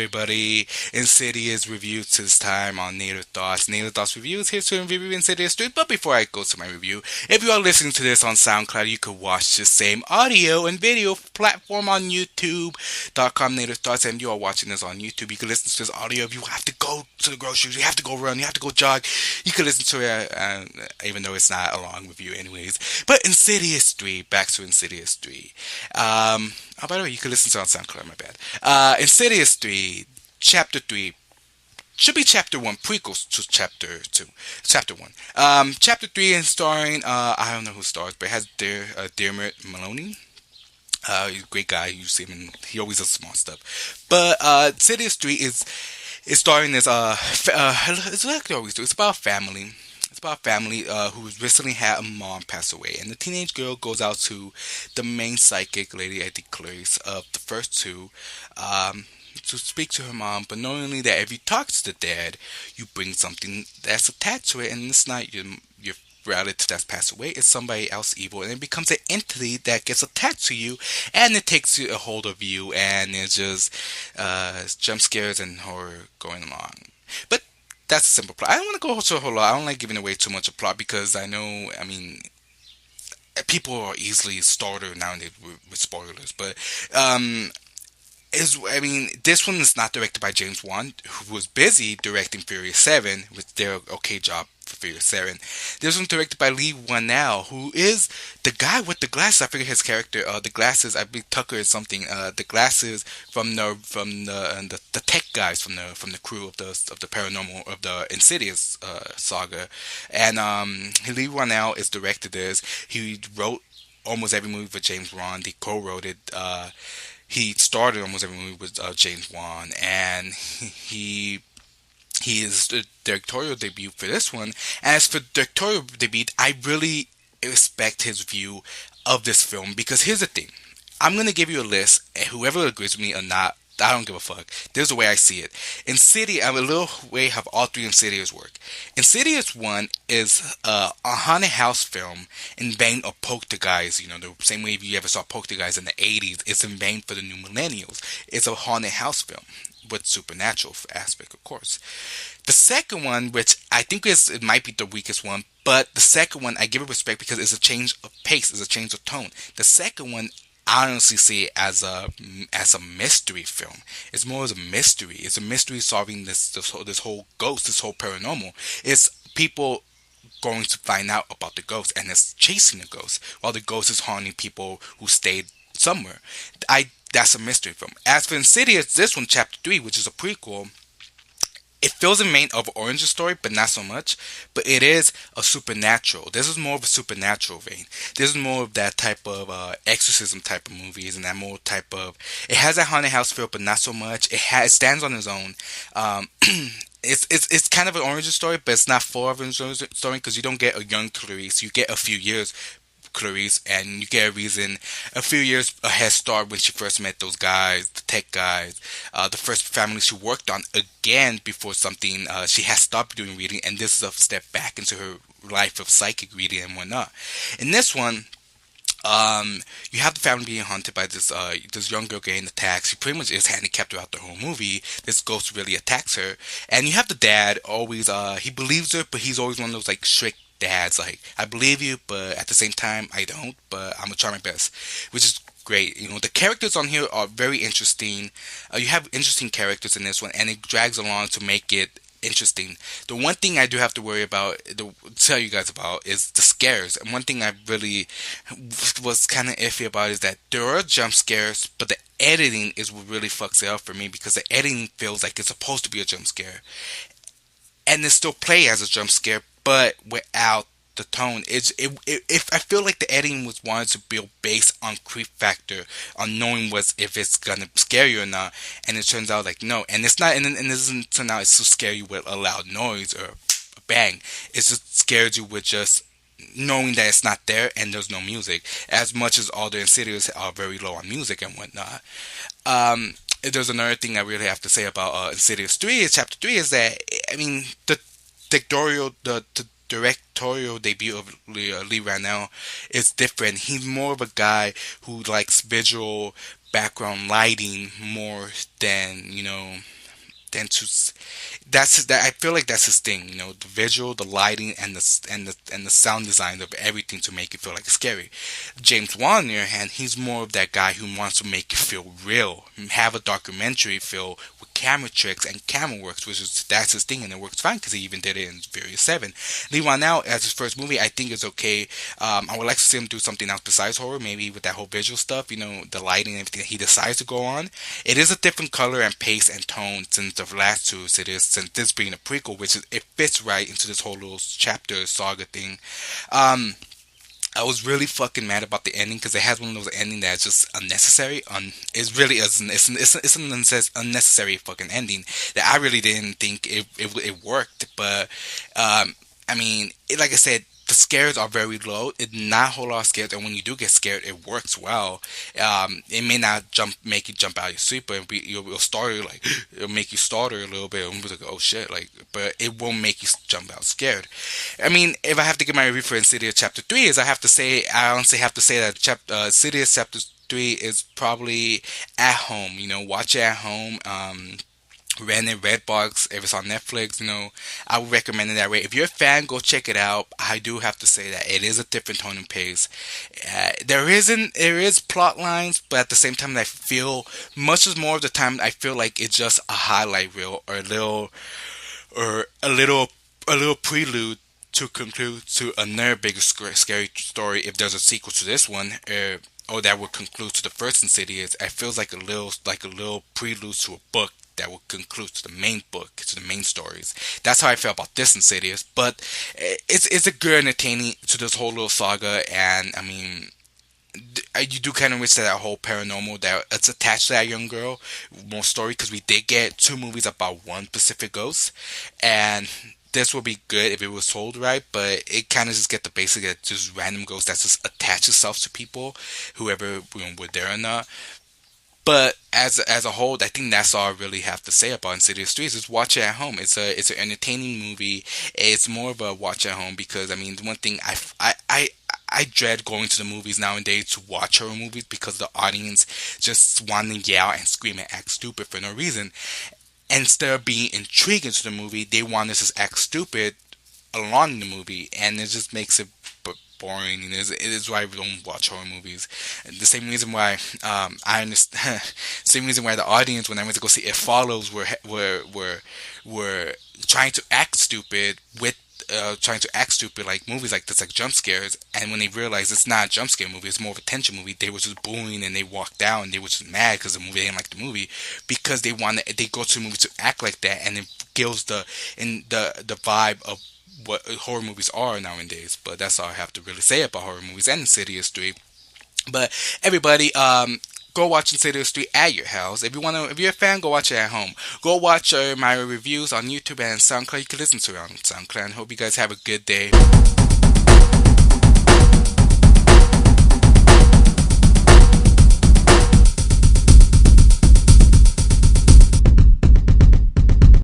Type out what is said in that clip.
everybody. Insidious review to this time on Native Thoughts. Native Thoughts Review is here to review Insidious 3. But before I go to my review, if you are listening to this on SoundCloud, you could watch the same audio and video platform on YouTube.com Native Thoughts. And you are watching this on YouTube. You can listen to this audio if you have to go to the groceries, you have to go run, you have to go jog. You can listen to it, even though it's not a long review, anyways. But Insidious 3, back to Insidious 3. By the way, you can listen to it on SoundCloud, my bad. Insidious 3, Chapter 3, should be Chapter 1, prequels to Chapter 2. Chapter 1. Chapter 3 is starring, I don't know who stars, but it has Dermot Maloney. He's a great guy, you see him, he always does small stuff. But Insidious 3 is starring as, it's like they always do, it's about family. It's about a family who recently had a mom pass away, and the teenage girl goes out to the main psychic, Lady Eddie Clarice, of the first two, to speak to her mom. But knowing that if you talk to the dad, you bring something that's attached to it, and it's not your relative that's passed away, it's somebody else evil, and it becomes an entity that gets attached to you, and it takes a hold of you, and it's just jump scares and horror going along. But that's a simple plot. I don't want to go to a whole lot. I don't like giving away too much of plot because I know, people are easily startled nowadays with spoilers. But this one is not directed by James Wan, who was busy directing Furious 7, which did an okay job for Furious 7. This one's directed by Lee Wanell, who is the guy with the glasses. I forget his character. The glasses, I believe Tucker is something. The glasses from the tech guys from the crew of the paranormal of the Insidious saga. And Lee Wanell is directed this. He wrote almost every movie for James Wan. He co-wrote it. He started almost every movie with James Wan, and he is the directorial debut for this one. And as for directorial debut, I really respect his view of this film, because here's the thing. I'm going to give you a list, and whoever agrees with me or not, I don't give a fuck. There's the way I see it. Insidious, I'm a little way how all three Insidious work. Insidious 1 is a haunted house film in vein of Poltergeist. You know, the same way if you ever saw Poltergeist in the 80s, it's in vein for the new millennials. It's a haunted house film with supernatural aspect, of course. The second one, which I think it might be the weakest one, but the second one I give it respect because it's a change of pace, it's a change of tone. The second one, I honestly see it as a mystery film. It's more as a mystery. It's a mystery solving this whole ghost, this whole paranormal. It's people going to find out about the ghost, and it's chasing the ghost while the ghost is haunting people who stayed somewhere. That's a mystery film. As for Insidious, this one, Chapter 3, which is a prequel, it feels in vein of an origin story, but not so much. But it is a supernatural. This is more of a supernatural vein. This is more of that type of exorcism type of movies, and that more type of. It has a haunted house feel, but not so much. It stands on its own. It's kind of an origin story, but it's not full of an origin story because you don't get a young Clarice. You get a few years Clarice, and you get a few years a head start when she first met those guys, the tech guys, the first family she worked on again before something, she has stopped doing reading, and this is a step back into her life of psychic reading and whatnot. In this one, you have the family being haunted by this young girl getting attacked. She pretty much is handicapped throughout the whole movie. This ghost really attacks her, and you have the dad always, he believes her, but he's always one of those like strict dads, like, I believe you, but at the same time, I don't, but I'm gonna try my best, which is great. You know, the characters on here are very interesting. You have interesting characters in this one, and it drags along to make it interesting. The one thing I do have to worry about, tell you guys about, is the scares. And one thing I really was kind of iffy about is that there are jump scares, but the editing is what really fucks it up for me, because the editing feels like it's supposed to be a jump scare, and it still play as a jump scare, but without the tone. If I feel like the editing was wanted to build based on creep factor, on knowing if it's gonna scare you or not, and it turns out like no, and it's not, and it doesn't turn out it's to scare you with a loud noise or a bang. It just scares you with just knowing that it's not there and there's no music. As much as all the Insidious are very low on music and whatnot. There's another thing I really have to say about Insidious 3, Chapter 3, is that, the directorial debut of Lee Ranell is different. He's more of a guy who likes visual background lighting more than than to that I feel like that's his thing. The visual, the lighting, and the sound design of everything to make it feel like it's scary. James Wan, on the other hand, he's more of that guy who wants to make it feel real, have a documentary feel with camera tricks and camera works, that's his thing, and it works fine because he even did it in Furious 7. Lee Wan now, as his first movie, I think is okay. I would like to see him do something else besides horror, maybe with that whole visual stuff, the lighting and everything that he decides to go on. It is a different color and pace and tone since the last two, since this being a prequel, which it fits right into this whole little chapter saga thing. I was really fucking mad about the ending because it has one of those endings that's just unnecessary. It's really it's an unnecessary fucking ending that I really didn't think it worked. But I mean, like I said, the scares are very low. It's not a whole lot of scares, and when you do get scared, it works well. It may not make you jump out of your seat, but it'll start you like it'll make you stutter a little bit and be like, oh shit, like. But it won't make you jump out scared. I mean, if I have to give my review for Insidious Chapter 3, I honestly have to say that Insidious Chapter 3 is probably at home. Watch it at home. Rent it, Redbox, if it's on Netflix, I would recommend it that way. If you're a fan, go check it out. I do have to say that it is a different tone and pace. There is plot lines, but at the same time, I feel much as more of the time, I feel like it's just a highlight reel or a little prelude to conclude to another bigger scary story. If there's a sequel to this one, or that would conclude to the first Insidious, it feels like a little prelude to a book that will conclude to the main book, to the main stories. That's how I feel about this Insidious. But it's a good entertaining to this whole little saga, and I mean, you do kind of wish that whole paranormal that it's attached to that young girl more story, because we did get two movies about one specific ghost, and this would be good if it was told right, but it kind of just get the basic that just random ghost that just attach itself to people, whoever were there or not. But as a whole, I think that's all I really have to say about Insidious 3. Is just watch it at home. It's an entertaining movie. It's more of a watch at home because I mean, the one thing I dread going to the movies nowadays to watch horror movies because the audience just want to yell and scream and act stupid for no reason. Instead of being intrigued into the movie, they want to just act stupid along the movie, and it just makes it boring. And it is why we don't watch horror movies. And the same reason why I understand. Same reason why the audience, when I went to go see It Follows, were trying to act stupid with. Trying to act stupid like movies like this, like jump scares, and when they realized it's not a jump scare movie, it's more of a tension movie, they were just booing and they walked out and they were just mad because they didn't like the movie, because they go to the movie to act like that, and it kills the vibe of what horror movies are nowadays. But that's all I have to really say about horror movies and Insidious 3. But everybody, go watch Insidious 3 at your house. If you're a fan, go watch it at home. Go watch my reviews on YouTube and SoundCloud. You can listen to it on SoundCloud. Hope you guys have a good day.